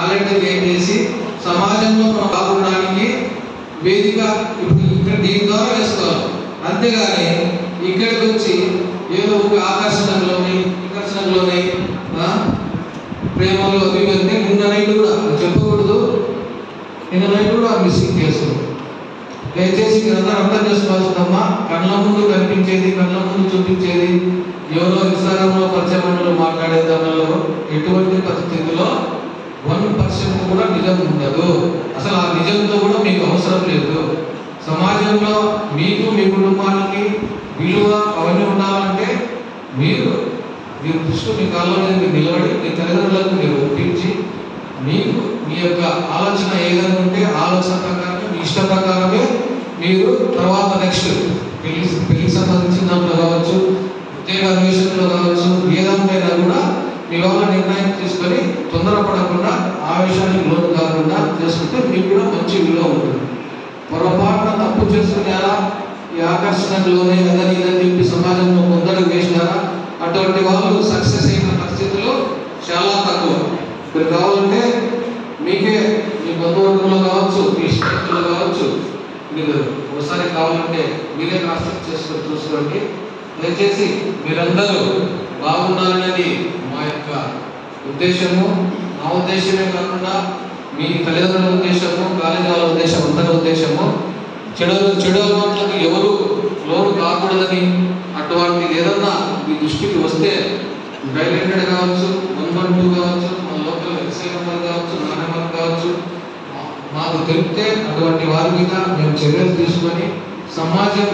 Talent gain చేసి సమాజంలో మనం బాగుండడానికి వేదిక ఇప్పుడు ఇక్కడ దీని ద్వారా వేసుకోవాలి. అంతేగాని ఇక్కడికి వచ్చి ఏదో ఒక ఆకర్షణలోని ప్రేమలో అవి వెళ్తే నిన్న నైట్ కూడా చెప్పకూడదు. నిన్న నైట్ కూడా మిస్సింగ్ కేసు. దయచేసి మీరందరూ అర్థం చేసుకోవాల్సిందమ్మా. కళ్ళ ముందు కనిపించేది, కళ్ళ ముందు చూపించేది, ఎవరో ఇన్స్టాగ్రామ్లో పరిచయమంలో మాట్లాడే దానిలో ఎటువంటి పరిస్థితుల్లో 1% కూడా నిజం ఉండదు. అసలు ఆ నిజంతో కూడా మీకు అవసరం లేదు. సమాజంలో మీకు మీ కుటుంబానికి విలువ అవన్నీ ఉండాలంటే మీరు దృష్టి మీ కాళ్ళ మీద మీరు నిలబడి మీ తల్లిదండ్రులకు మీరు ఒప్పించి మీకు మీ యొక్క ఆలోచన ఏదైనా ఉంటే ఆలోచన ప్రకారం మీ ఇష్ట ప్రకారమే మీరు తర్వాత నెక్స్ట్ పెళ్లికి సంబంధించిన దాంట్లో కావచ్చు, ఉద్యోగ అన్వేషణలో కావచ్చు, ఏదంతైనా కూడా మీ వాళ్ళ నిర్ణయం తీసుకొని తొందరపడకుండా ఆవేశానికి లోను కాకుండా చేసుకుంటే మీకు కూడా మంచి విలువ ఉంటుంది. పొరపాటున తప్పు చేసుకున్నారా, ఈ ఆకర్షణలోనే అదని ఇదని చెప్పి సమాజంలో ముందడుగు వేసినారా, అటువంటి వాళ్ళు సక్సెస్ అయిన పరిస్థితులు చాలా తక్కువ. మీరు కావాలంటే మీకే మీ బంధువర్గంలో కావచ్చు, మీ స్నేహితులు కావచ్చు, మీరు ఒకసారి కావాలంటే మీరే కాన్సెప్ట్ చేసుకొని చూసుకోండి. దయచేసి మీరందరూ బాగుండాలనేది మా యొక్క ఉద్దేశము. మా ఉద్దేశమే కాకుండా మీ తల్లిదండ్రుల ఉద్దేశము, కాలేజీ వాళ్ళ ఉద్దేశం, అందరి ఉద్దేశము. చెడు అలవాట్లకు ఎవరు లోను కాకూడదని, అటువంటి ఏదన్నా మీ దృష్టికి వస్తే డైరెక్టెడ్ కావచ్చు, 112 కావచ్చు, మన లోకల్ ఎక్సై నెంబర్ కావచ్చు, నా నెంబర్ కావచ్చు, మాకు తెలిపితే అటువంటి వారి మీద మేము చర్యలు తీసుకొని సమాజం